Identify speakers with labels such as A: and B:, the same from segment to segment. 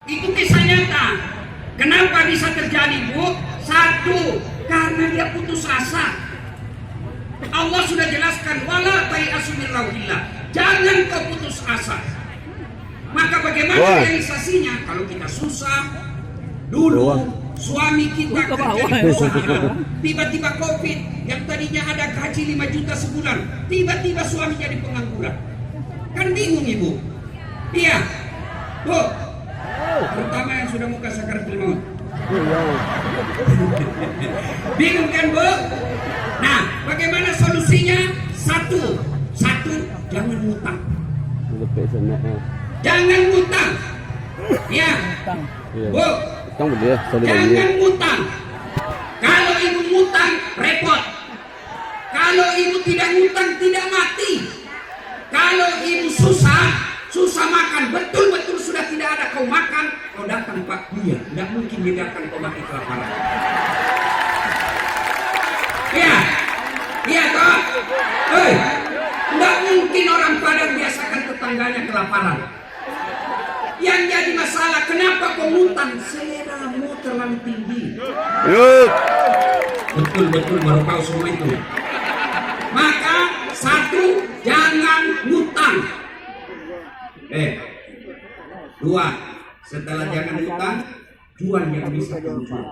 A: Itu kisah nyata. Kenapa bisa terjadi, Bu? Satu, karena dia putus asa. Allah sudah jelaskan, wala tayasu min rauhillah. Jangan kau putus asa. Maka bagaimana realisasinya? Kalau kita susah, dulu suami kita kerja di perusahaan, tiba-tiba COVID, yang tadinya ada gaji 5 juta sebulan, tiba-tiba suami jadi pengangguran. Kan bingung Ibu? Iya. Bu, terutama yang sudah muka sakaratul maut. Bingung kan, Bu? Nah, bagaimana solusinya? Satu, jangan ngutang. Jangan ngutang. Ya, Bu, jangan ngutang. Kalau Ibu ngutang, repot. Kalau Ibu tidak ngutang, tidak mati. Kalau Ibu susah makan, betul-betul sudah tidak ada kau makan, kau datang Pak Buya, tidak mungkin biarkan kau mati kelaparan. Iya toh? Tidak mungkin orang Padang biasakan tetangganya kelaparan. Yang jadi masalah, kenapa kau ngutang? Seleramu terlalu tinggi. Betul-betul baru tahu semua itu. Maka satu, jangan ngutang. Dua, setelah jangan ngutang, jual yang bisa kamu jual.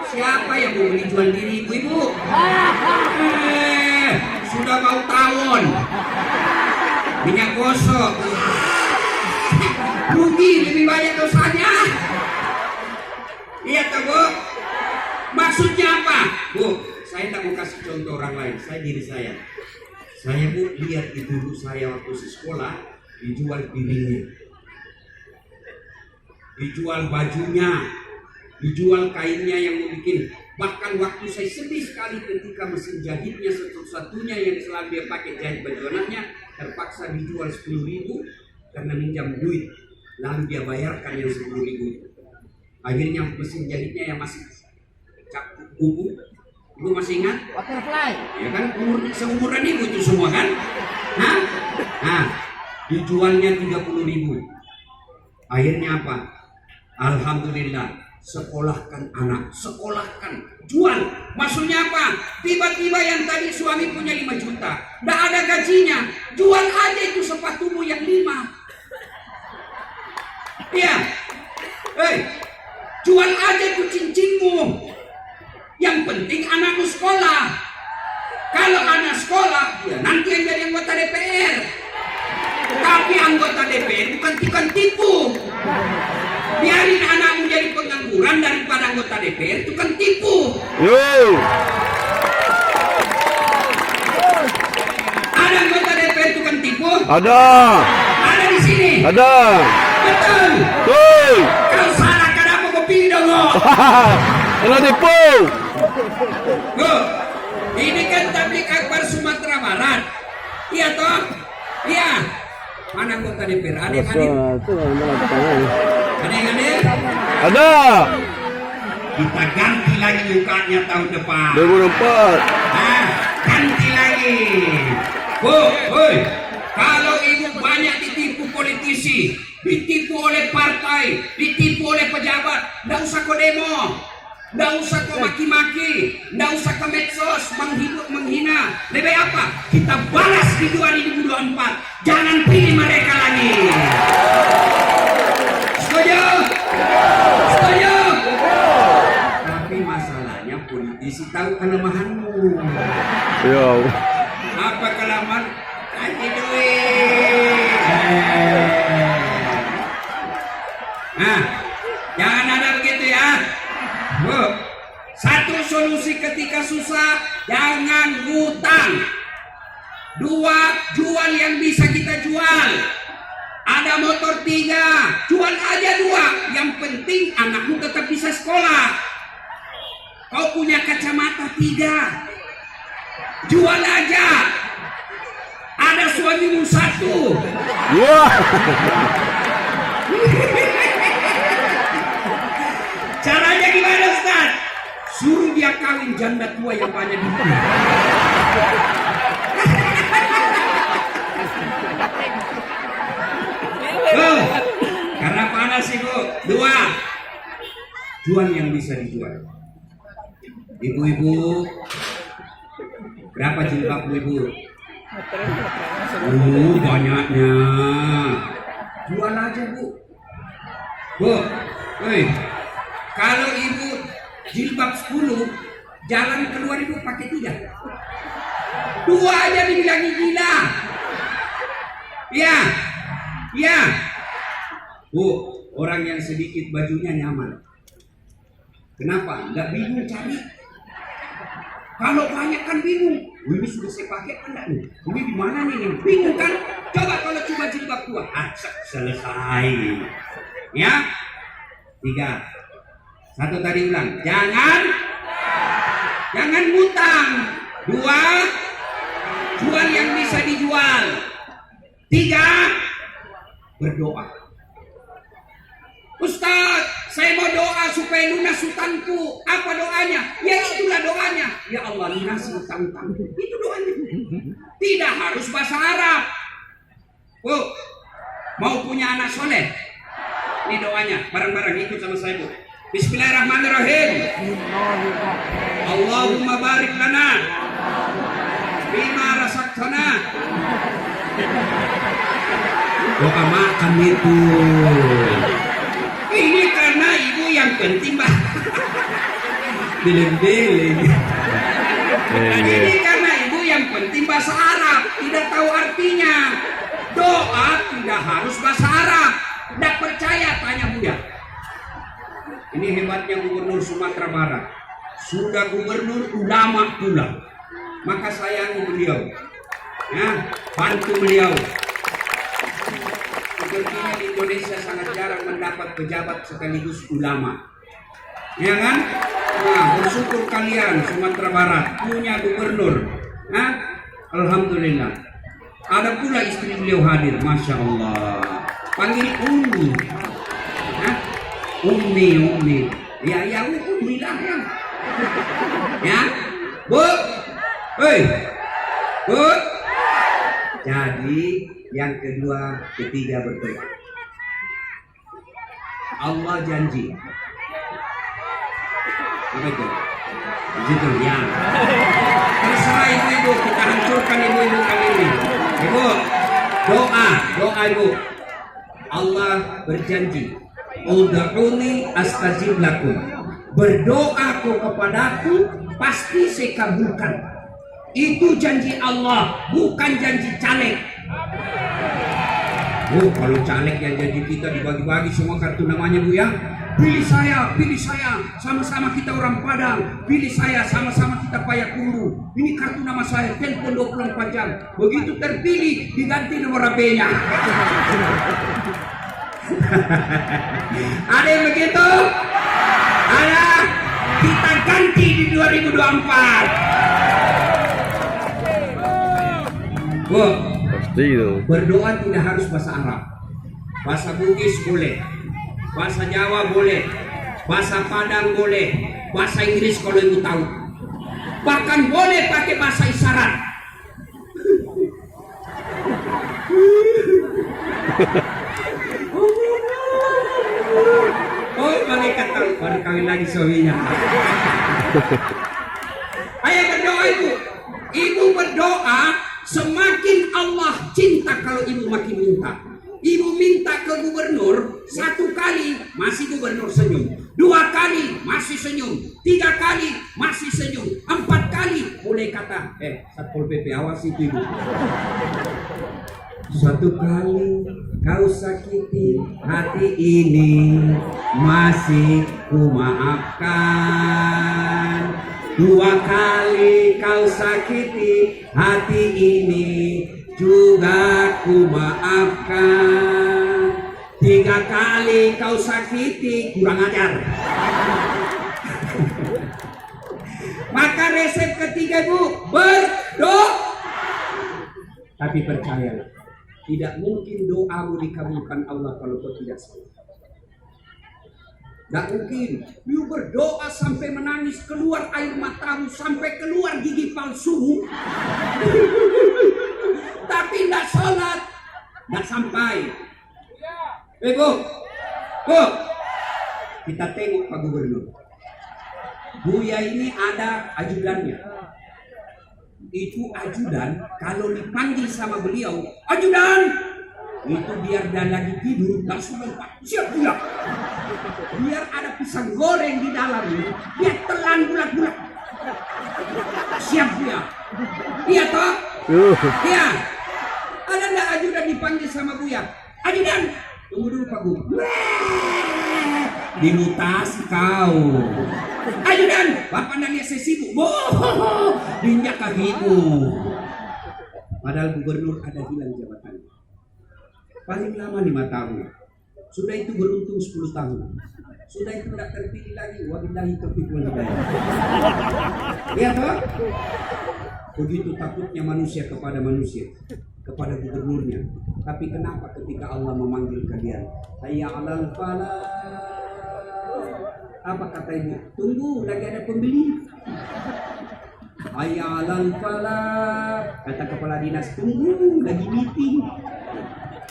A: Siapa yang mau beli jual diri ibu-ibu? Sudah mau tawon, minyak gosok, rugi lebih banyak dosanya. Iya toh Bu? Maksudnya apa? Bu, saya tak mau kasih contoh orang lain, saya diri saya. Saya Bu lihat di guru saya waktu sekolah dijual piringnya, dijual bajunya, dijual kainnya yang mau bikin. Bahkan waktu saya sedih sekali ketika mesin jahitnya satu-satunya yang selalu dia pakai jahit baju anaknya terpaksa dijual 10.000 karena minjam duit, lalu dia bayarkan yang 10.000. Akhirnya mesin jahitnya yang masih cap buku. Ibu masih ingat? Butterfly. Ya kan, seumuran ibu itu semua kan? Nah, dijualnya 30.000. Akhirnya apa? Alhamdulillah, sekolahkan anak, sekolahkan, jual. Maksudnya apa? Tiba-tiba yang tadi suami punya 5 juta, nggak ada gajinya, jual aja itu sepatumu yang 5. Iya, jual aja itu cincinmu. Yang penting anakmu sekolah. Kalau anak sekolah, ya nanti yang jadi anggota DPR. Tapi anggota DPR bukan tipu. Biarin anakmu jadi pengangguran daripada anggota DPR, itu kan tipu. Ada anggota DPR itu kan tipu? Ada. Ada di sini? Ada. Betul. Kalau salah kenapa kau pilih dong? Kalau tipu. Ini kan tablik akbar Sumatera Barat. Iya toh? Iya. Mana anggota DPR? Ada yang hadir? Ada yang hadir? Ada. Kita ganti lagi mukanya tahun depan. 2004. Ganti lagi. Kalau ibu banyak ditipu politisi, ditipu oleh partai, ditipu oleh pejabat, nggak usah kau demo. Nggak usah kau maki-maki, nggak usah ke medsos menghina. Lebih apa? Kita balas di 2024. Jangan pilih mereka lagi. Setuju? Setuju? Tapi masalahnya politisi tahu kelemahanmu. Apa kelemahan? Kasih duit. Nah, jangan ada begitu ya. Satu solusi ketika susah, jangan ngutang. Dua, jual yang bisa kita jual. Ada motor 3, jual aja 2. Yang penting anakmu tetap bisa sekolah. Kau punya kacamata 3, jual aja. Ada suamimu 1. Caranya gimana Ustaz? Suruh dia kawin janda tua yang banyak duit. Makasih Bu. Dua. Jual yang bisa dijual. Ibu-ibu, berapa jilbab ibu? Banyaknya. Jual aja Bu. Bu, kalau ibu jilbab 10, jalan keluar ibu pakai 3. 2 aja dibilangin gila. Ya, ya. Bu, orang yang sedikit bajunya nyaman. Kenapa? Nggak bingung cari. Kalau banyak kan bingung. Ini sudah saya pakai kan enggak nih? Ini di mana nih? Bingung kan? Coba kalau cuma jilbab 2, selesai. Ya. 3. 1 tadi ulang. Jangan ngutang. 2. Jual yang bisa dijual. 3. Berdoa. Ustaz, saya mau doa supaya lunas hutangku. Apa doanya? Ya itulah doanya. Ya Allah, lunasi hutang-hutangku. Itu doanya. Tidak harus bahasa Arab. Bu, mau punya anak soleh? Ini doanya. Bareng-bareng ikut sama saya Bu. Bismillahirrahmanirrahim. Allahumma barik lana bima razaqtana. Doa makan itu. Ini karena ibu yang penting Mbak. Bileng-bileng. Ini karena ibu yang penting bahasa Arab, tidak tahu artinya. Doa tidak harus bahasa Arab. Tidak percaya, tanya Buya. Ini hebatnya Gubernur Sumatera Barat. Sudah gubernur ulama pula. Maka sayangi beliau. Ya, bantu beliau. Sepertinya di Indonesia sangat jarang mendapat pejabat sekaligus ulama. Ya kan? Nah, bersyukur kalian Sumatera Barat punya gubernur. Nah, alhamdulillah. Ada pula istri beliau hadir, masya Allah. Panggil Umi. Nah, Umi. Ya Umi lah ya. Ya, Bu. Hei, Bu. Jadi yang kedua, ketiga berdoa. Allah janji. Apa itu? Gitu ya. Terserah ibu-ibu, kita hancurkan ibu-ibu kali ini. Ibu, doa ibu. Allah berjanji, ud'uni astajib lakum. Berdoaku kepadaku, pasti saya kabulkan. Itu janji Allah, bukan janji caleg. Oh, kalau caleg yang janji kita dibagi-bagi semua kartu namanya Bu ya. Pilih saya, sama-sama kita orang Padang. Pilih saya, sama-sama kita Payakumbuh. Ini kartu nama saya, telepon 24 jam. Begitu terpilih, diganti nomor HP-nya. Ada yang begitu? Ada. Kita ganti di 2024. Bu, berdoa tidak harus bahasa Arab. Bahasa Bugis boleh, bahasa Jawa boleh, bahasa Padang boleh, bahasa Inggris kalau ibu tahu. Bahkan boleh pakai bahasa isyarat. Oh, malaikat tahu baru kawin lagi suaminya. Ayo berdoa ibu. Ibu berdoa, semakin Allah cinta kalau ibu makin minta. Ibu minta ke gubernur 1 kali masih gubernur senyum, 2 kali masih senyum, 3 kali masih senyum, 4 kali boleh kata Satpol PP awasi ibu. 1 kali kau sakiti hati ini masih ku maafkan. 2 kali kau sakiti hati ini juga ku maafkan. 3 kali kau sakiti kurang ajar. Maka resep ketiga Bu, berdoa. Tapi percayalah, tidak mungkin doamu dikabulkan Allah kalau kau tidak salat. Tidak mungkin. You berdoa sampai menangis, keluar air matamu, sampai keluar gigi palsu. Tapi tidak sholat, tidak sampai. Ibu, Oh, kita tengok Pak Gubernur. Buya ini ada ajudannya. Itu ajudan kalau dipanggil sama beliau, ajudan, itu biar dia lagi tidur langsung lompat, siap Buya. Biar ada pisang goreng di dalam ini, dia telan bulat-bulat, siap Buya. Iya toh? Iya. Ada nggak ajudan dipanggil sama Buya? Ajudan, tunggu dulu Pak Gub. Dimutasi kau. Ajudan, bapak nanya saya sibuk. Boh, diinjak kakimu. Padahal gubernur ada hilang jabatannya. Paling lama 5 tahun. Sudah itu beruntung 10 tahun. Sudah itu tidak terpilih lagi. Wabillahi taufiq wal hidayah. Lihat toh? Begitu takutnya manusia kepada manusia, kepada gubernurnya. Tapi kenapa ketika Allah memanggil kalian, hayya 'alal falah, apa kata ibu? Tunggu, lagi ada pembeli. Hayya 'alal falah, kata kepala dinas, tunggu, lagi meeting.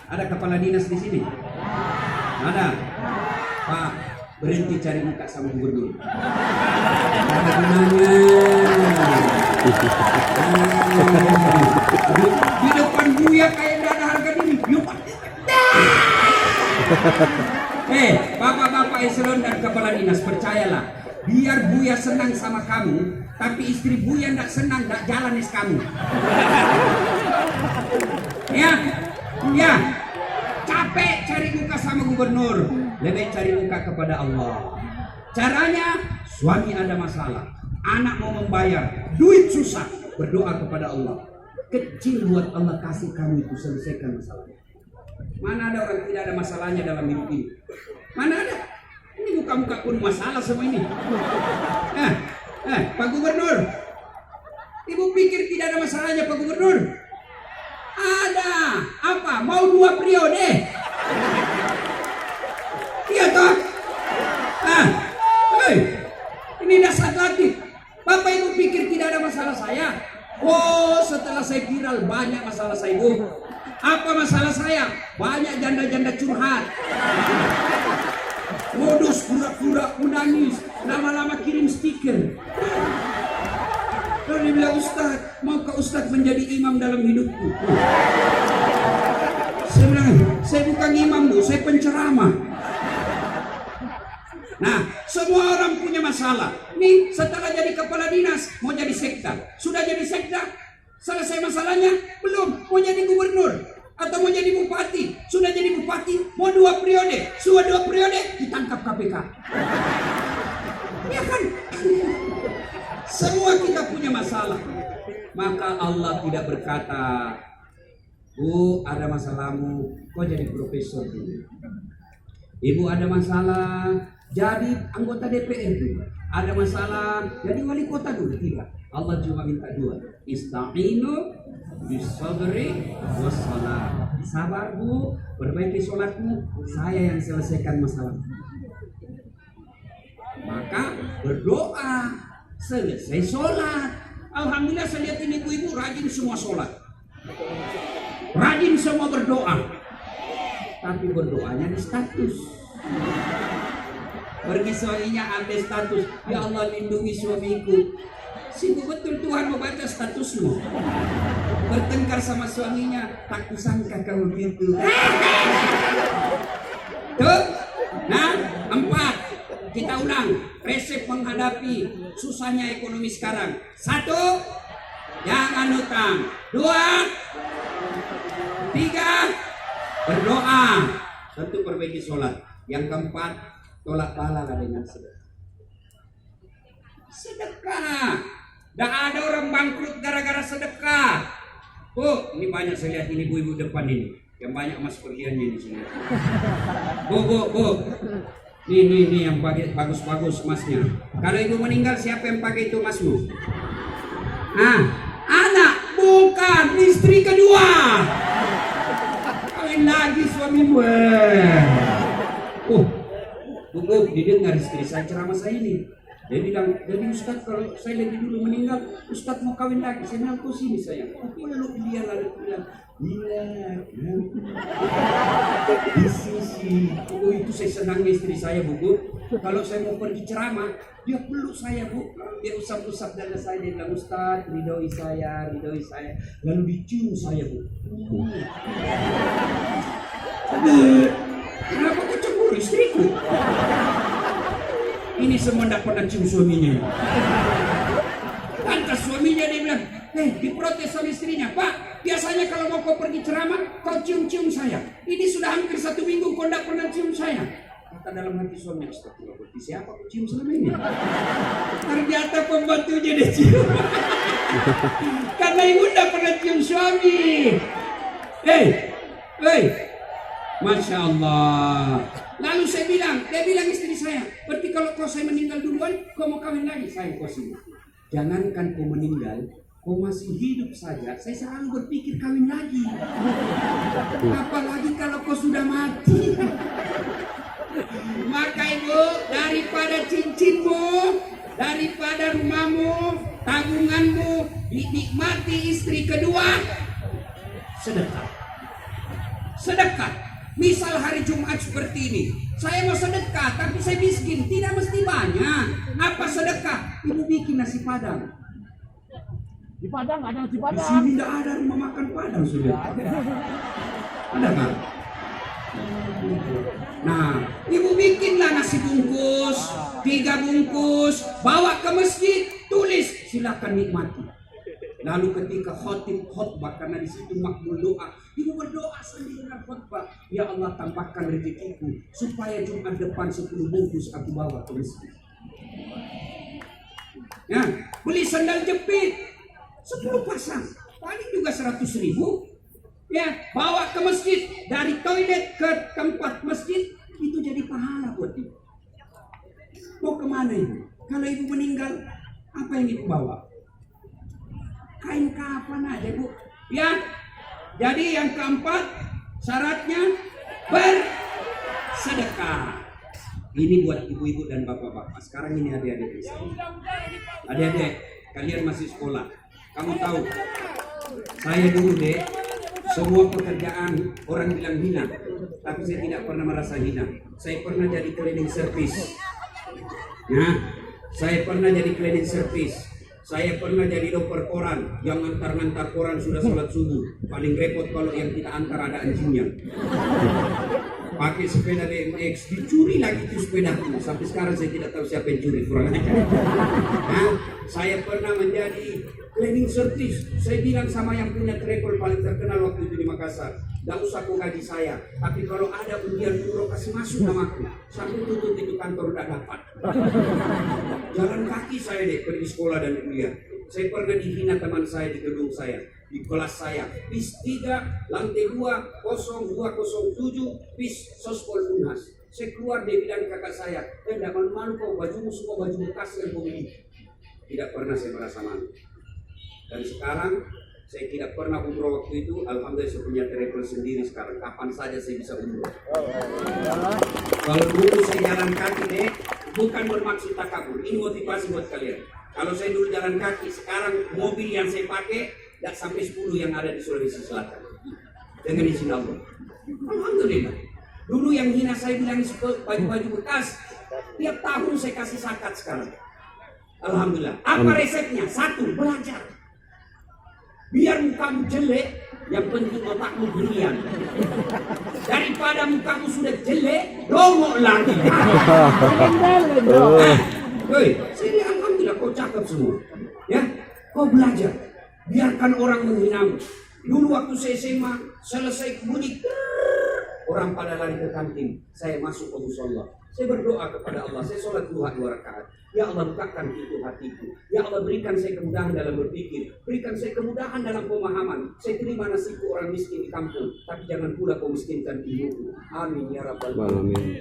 A: Ada kepala dinas di sini? Ada. Pak, berhenti cari muka sama gubernur. Ada gunanya. Di depan Buya kayak tidak ada harga diri. Bapak-bapak eselon dan kepala dinas, percayalah, biar Buya senang sama kamu, tapi istri Buya tidak senang, tidak jalan es kamu. Ya, capek cari muka sama gubernur, lebih cari muka kepada Allah. Caranya, suami ada masalah, anak mau membayar, duit susah, berdoa kepada Allah. Kecil buat Allah kasih kamu itu, selesaikan masalahnya. Mana ada orang tidak ada masalahnya dalam hidup ini? Mana ada? Ini muka-muka pun masalah semua ini. Pak Gubernur, ibu pikir tidak ada masalahnya Pak Gubernur? Ada. Apa? Mau 2 periode? Iya toh? Ini dasar lagi. Bapak ibu pikir tidak ada masalah saya? Oh, setelah saya viral banyak masalah saya ibu. Apa masalah saya? Banyak janda-janda curhat. Modus pura-pura menangis, lama-lama kirim stiker. Lalu dia bilang, Ustaz, maukah Ustaz menjadi imam dalam hidupku? Saya bilang, saya bukan imam bu, saya penceramah. Nah, semua orang punya masalah. Nih, setelah jadi kepala dinas, mau jadi sekda. Sudah jadi sekda, selesai masalahnya? Belum, mau jadi gubernur. Atau mau jadi bupati. Sudah jadi bupati, mau 2 periode. Sudah 2 periode, ditangkap KPK. Ya kan? Semua kita punya masalah. Maka Allah tidak berkata, Bu, ada masalahmu, kau jadi profesor dulu. Ibu ada masalah, jadi anggota DPR dulu. Ada masalah, jadi wali kota dulu. Tidak. Allah cuma minta 2. Ista'inu bisabri wassalah. Sabar bu, perbaiki sholatmu, saya yang selesaikan masalah. Maka berdoa, selesai sholat. Alhamdulillah saya lihat ini ibu-ibu rajin semua sholat, rajin semua berdoa. Tapi berdoanya di status. Pergi suaminya ambil status, ya Allah lindungi suamiku. Sibuk betul Tuhan membaca statusmu. Bertengkar sama suaminya, tak kusangka kamu begitu. Tuh. Nah, 4. Kita ulang. Resep menghadapi susahnya ekonomi sekarang. 1. Jangan hutang. 2. 3. Berdoa. Tentu perbaiki sholat. Yang keempat, tolak bala dengan sedekah. Sedekah. Tidak ada orang bangkrut gara-gara sedekah. Oh, ini banyak saya lihat ini ibu-ibu depan ini, yang banyak emas pergiannya di sini. Bu. Nih yang bagus-bagus emasnya. Kalau ibu meninggal siapa yang pakai itu emasmu? Anak, bukan istri kedua. Kawin lagi suamimu. Bu, didengar istri saya ceramah saya ini. Dia bilang, jadi Ustaz kalau saya lagi dulu meninggal, Ustaz mau kawin lagi. Saya bilang, kau sini sayang. Aku lalu dia lalu bilang, di sisi Oh, itu saya senangnya istri saya, Bu. Kalau saya mau pergi ceramah, dia peluk saya, Bu. Dia usap-usap dada saya, dia bilang, Ustaz, ridhoi saya. Lalu dicium saya, Bu. Kenapa kau cemburu istriku? Ini semua tidak pernah cium suaminya. Lantas suaminya dia bilang, diprotes sama istrinya, Pak, biasanya kalau mau kau pergi ceramah, kau cium-cium saya. Ini sudah hampir 1 minggu kau tidak pernah cium saya. Kata dalam hati suami, astagfirullah, siapa kau cium selama ini? Ternyata pembantunya dia cium. Karena ibu tidak pernah cium suami. Masya Allah. Lalu dia bilang istri saya, berarti kalau saya meninggal duluan, kau mau kawin lagi? Saya kosim. Jangankan kau meninggal, kau masih hidup saja, saya selalu berpikir kawin lagi. Apalagi kalau kau sudah mati. Maka ibu, daripada cincinmu, daripada rumahmu, tabunganmu, dinikmati istri kedua, sedekah. Misal hari Jumat seperti ini, saya mau sedekah tapi saya miskin, tidak mesti banyak. Apa sedekah? Ibu bikin nasi padang.
B: Di Padang ada nasi
A: Di
B: Padang.
A: sini tidak ada rumah makan padang sudah. Ada kan? Nah, ibu bikinlah nasi bungkus, 3 bungkus, bawa ke masjid, tulis, silakan nikmati. Lalu ketika khotbah, karena di situ makbul doa, ibu berdoa sambil dengar khotbah, ya Allah tambahkan rezekiku supaya Jumat depan 10 bungkus aku bawa ke masjid. Ya, beli sandal jepit 10 pasang, paling juga 100.000. Ya, bawa ke masjid, dari toilet ke tempat masjid, itu jadi pahala buat ibu. Mau kemana ibu? Kalau ibu meninggal, apa yang ibu bawa? Kain kafan aja, Bu. Ya. Jadi yang keempat, syaratnya bersedekah. Ini buat ibu-ibu dan bapak-bapak. Sekarang ini adik-adik. Adik-adik, kalian masih sekolah. Kamu tahu, saya dulu deh, semua pekerjaan orang bilang hina, tapi saya tidak pernah merasa hina. Saya pernah jadi cleaning service. Nah, saya pernah jadi cleaning service. Saya pernah jadi dokter koran, yang ngantar koran sudah sholat subuh. Paling repot kalau yang kita antar ada anjingnya. Pakai sepeda BMX, dicuri lagi itu sepeda. Sampai sekarang saya tidak tahu siapa yang curi, kurang aja. Nah, saya pernah menjadi cleaning service. Saya bilang sama yang punya travel paling terkenal waktu itu di Makassar, gak usah kau gaji saya, tapi kalau ada undian umroh kasih masuk namaku. Sampai tutup itu kantor gak dapat. Jalan kaki saya deh pergi sekolah dan kuliah. Saya pernah dihina teman saya di gedung saya, di kelas saya, PIS 3, lantai 2, 0207, PIS Sospol Unhas. Saya keluar, dia bilang kakak saya, tidak malu-malu kau, bajumu semua baju bekas yang kau beli. Tidak pernah saya merasa malu. Dan sekarang saya tidak pernah umroh waktu itu. Alhamdulillah saya punya travel sendiri sekarang. Kapan saja saya bisa umroh. Kalau dulu saya jalan kaki deh, bukan bermaksud takabur. Ini motivasi buat kalian. Kalau saya dulu jalan kaki, sekarang mobil yang saya pakai tidak sampai 10 yang ada di Sulawesi Selatan. Dengan izin Allah. Alhamdulillah. Dulu yang hina saya bilang baju-baju bekas, tiap tahun saya kasih zakat sekarang. Alhamdulillah. Apa resepnya? 1, belajar. Biar mukamu jelek, yang penting otakmu brilian. Daripada mukamu sudah jelek, dongok lagi. Sini alhamdulillah kau cakep semua. Ya, kau belajar. Biarkan orang menghinamu. Dulu waktu saya SMA, selesai bunyi, orang pada lari ke kantin. Saya masuk ke musola. Saya berdoa kepada Allah. Saya sholat duha 2 rakaat. Ya Allah, bukakan pintu hatiku. Ya Allah, berikan saya kemudahan dalam berpikir. Berikan saya kemudahan dalam pemahaman. Saya terima nasibku orang miskin di kampung. Tapi jangan pula kau miskinkan ibuku. Amin ya rabbal alamin.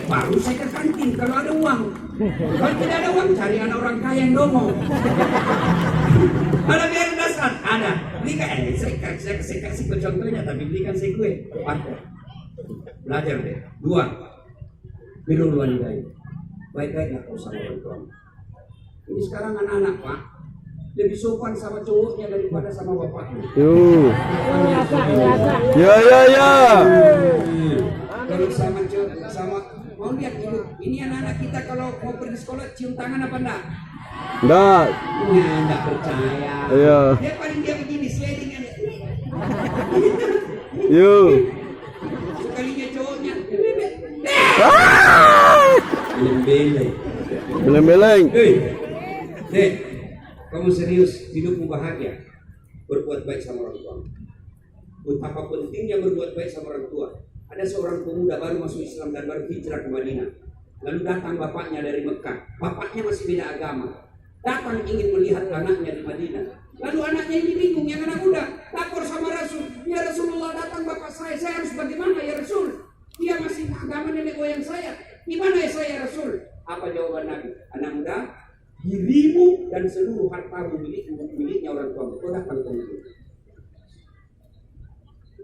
A: Baru saya ke kantin kalau ada uang. Kalau tidak ada uang, cari anak orang kaya yang dongong. Ada biar dasar, ada. Belikan, saya kasih contohnya, tapi belikan saya kue. Belajar deh. 2. Birrul walidain. Baik-baiklah kau sama orang tua. Ini sekarang anak-anak, Pak, lebih sopan sama cowoknya daripada sama bapaknya.
C: Ya.
A: Kalau sama sama mau lihat ibu. Ini anak-anak kita kalau mau pergi sekolah cium tangan apa enggak?
C: Enggak.
A: Ya, enggak percaya.
C: Iya.
A: Dia paling dia begini sliding aja.
C: Yuk.
A: Sekalinya cowoknya.
C: Ah!
A: Beleng-beleng.
C: Beleng-beleng.
A: Hei, Dek, kamu serius hidupmu bahagia? Berbuat baik sama orang tua. Betapa pentingnya berbuat baik sama orang tua. Ada seorang pemuda baru masuk Islam dan baru hijrah ke Madinah. Lalu datang bapaknya dari Mekah. Bapaknya masih beda agama. Datang ingin melihat anaknya di Madinah. Lalu anaknya ini bingung, yang anak muda lapor sama Rasul. Ya Rasulullah, datang bapak saya harus bagaimana ya Rasul? Dia masih agama nenek moyang saya. Gimana ya saya Rasul? Apa jawaban Nabi? Anak muda, dirimu dan seluruh hartamu miliknya orang tuamu. Kau datang ke itu.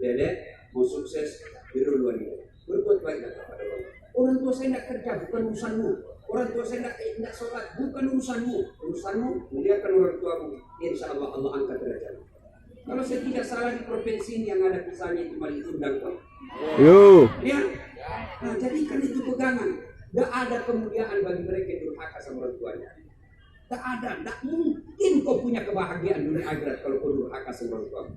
A: Dedek, mau sukses di luar ini. Berbuat baik kepada orang. Orang tua saya tidak kerja, bukan urusanmu. Orang tua saya tidak sholat, bukan urusanmu. Urusanmu muliakan orang tuamu. Insya Allah Allah angkat derajat. Kalau saya tidak salah di provinsi ini yang ada kisahnya itu malah diundang kok.
C: Yuk.
A: Ya, nah jadikan itu pegangan. Tidak ada kemuliaan bagi mereka yang durhaka sama orang tuanya. Tak ada, tak mungkin kau punya kebahagiaan dunia akhirat kalau kau durhaka sama orang tua.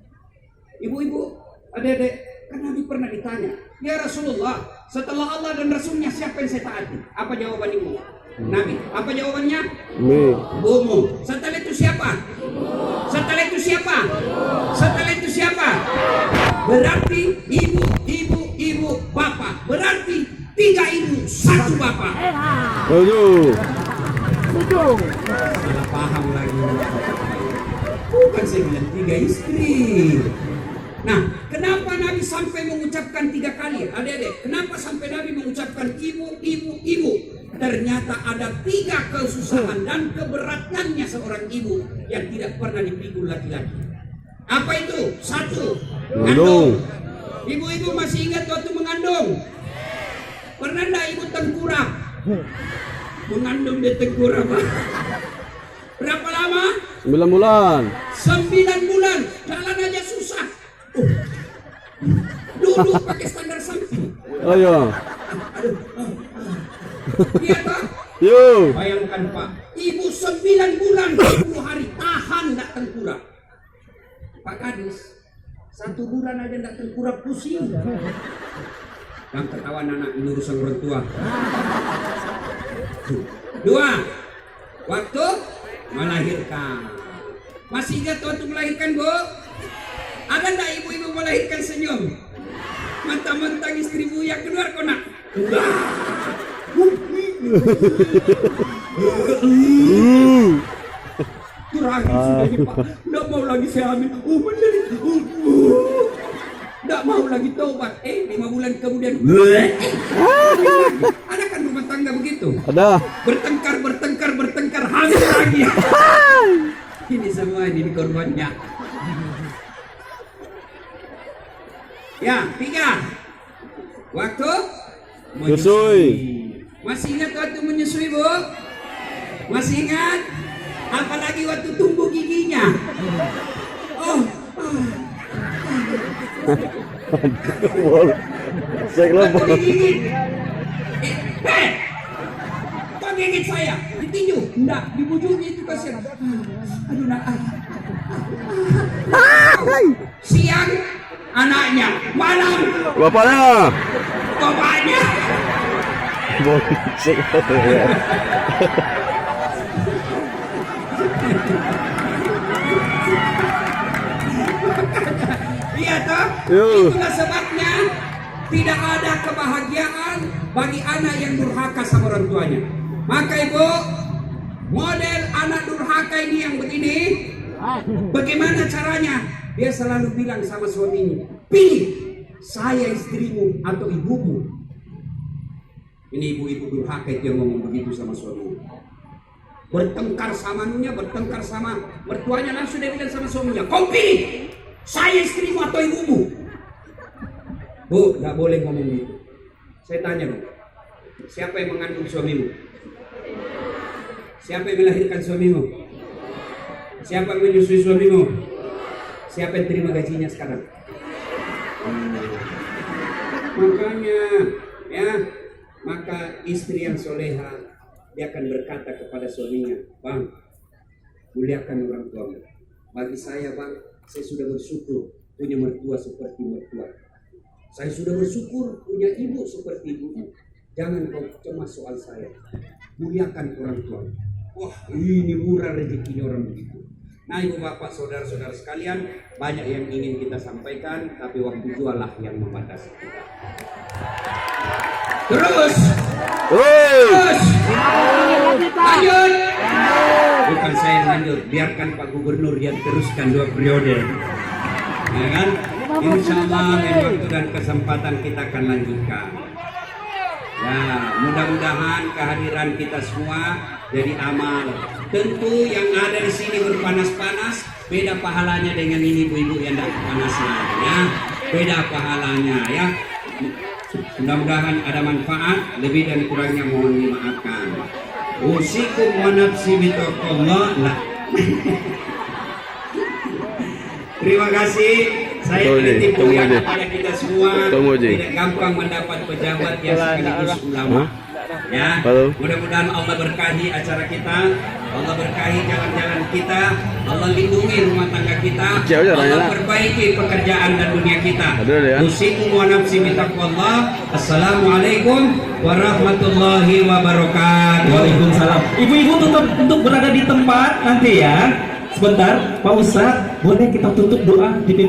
A: Ibu-ibu, adik-adik, kan Nabi pernah ditanya, ya Rasulullah, setelah Allah dan Rasulnya siapa yang saya taati? Apa jawaban ibu? Nabi, apa jawabannya? Ibumu. Setelah itu siapa? Setelah itu siapa? Setelah itu siapa? Berarti ibu, bapak. Berarti 3 ibu, 1 bapak.
C: Aduh.
A: Salah paham lagi. Bukan saya bilang 3 istri. Nah, kenapa Nabi sampai mengucapkan 3 kali? Adik-adik, kenapa sampai Nabi mengucapkan ibu? Ternyata ada 3 kesusahan dan keberatannya seorang ibu yang tidak pernah dipikul laki-laki. Apa itu? 1, mengandung. Ibu-ibu masih ingat waktu mengandung? Pernah enggak ibu tengkurap? Mengandung di tengkurap. Berapa lama?
C: 9 bulan.
A: 9 bulan. Jalan aja susah. Duduk pakai standar samping.
C: Ayo.
A: Iya toh?
C: Yuk.
A: Bayangkan Pak, ibu 9 bulan 20 hari tahan enggak tengkurap. Pak Kadis, 1 bulan aja enggak tengkurap pusing. Yang ketawa anak ini urusan orang tua. 2, waktu melahirkan. Masih ingat waktu melahirkan, Bu? Ada enggak ibu-ibu melahirkan senyum? Mentang-mentang istrimu yang keluar kau nak. Terakhir sudah ini Pak. Enggak mau lagi saya hamil. Oh benar. Enggak mau lagi taubat. 5 bulan kemudian. Ada kan rumah tangga begitu?
C: Ada.
A: Bertengkar hamil lagi. Ini semua ini korbannya. Ya, 3. Waktu
C: Menyusui.
A: Masih ingat waktu menyusui, Bu? Masih ingat? Apalagi waktu tumbuh giginya.
C: Saya kelompok.
A: Digigit. Kok gigit saya? Ditinju? Enggak, dibujuknya itu kasihan. Aduh, nak. Siang anaknya, malam
C: Bapaknya.
A: bapaknya.
C: Bonceng.
A: Iya toh?
C: Yuh.
A: Itulah sebabnya tidak ada kebahagiaan bagi anak yang durhaka sama orang tuanya. Maka Ibu, model anak durhaka ini yang begini, bagaimana caranya? Dia selalu bilang sama suaminya, pilih saya istrimu atau ibumu. Ini ibu-ibu durhaka itu yang ngomong begitu sama suaminya. Bertengkar sama nunya, bertengkar sama mertuanya, langsung dia bilang sama suaminya, kau pilih saya istrimu atau ibumu. Bu, nggak boleh ngomong gitu. Saya tanya dong, siapa yang mengandung suamimu? Siapa yang melahirkan suamimu? Siapa yang menyusui suamimu? Siapa yang terima gajinya sekarang? Makanya, ya, maka istri yang soleha dia akan berkata kepada suaminya, "Bang, muliakan orang tuamu. Bagi saya, Bang, saya sudah bersyukur punya mertua seperti mertua. Saya sudah bersyukur punya ibu seperti ibu. Jangan kau cemas soal saya. Muliakan orang tua." Wah, ini murah rezekinya orang begitu. Nah, ibu bapak, saudara-saudara sekalian, banyak yang ingin kita sampaikan, tapi waktu jualah yang membatasi kita. Terus, lanjut. Bukan saya yang lanjut, biarkan Pak Gubernur yang teruskan 2 periode. Ya kan? Insya Allah dengan waktu dan kesempatan kita akan lanjutkan. Ya, mudah-mudahan kehadiran kita semua jadi amal. Tentu yang ada di sini berpanas-panas, beda pahalanya dengan ini ibu-ibu yang tidak panasnya, ya. Beda pahalanya, ya. Mudah-mudahan ada manfaat, lebih dan kurangnya mohon dimaafkan. Usikum wa nafsi bitaqallah. Terima kasih. Saya tipu yang kepada kita semua. Tidak gampang mendapat pejabat yang sekaligus ulama. Ya, mudah-mudahan Allah berkahi acara kita, Allah berkahi jalan-jalan kita, Allah lindungi rumah tangga kita, Allah perbaiki pekerjaan dan dunia kita. Usikum wa nafsi bitaqwallah. Assalamualaikum warahmatullahi wabarakatuh.
D: Waalaikumsalam. Ibu-ibu tutup untuk berada di tempat nanti ya. Sebentar, Pak Ustadz, boleh kita tutup doa di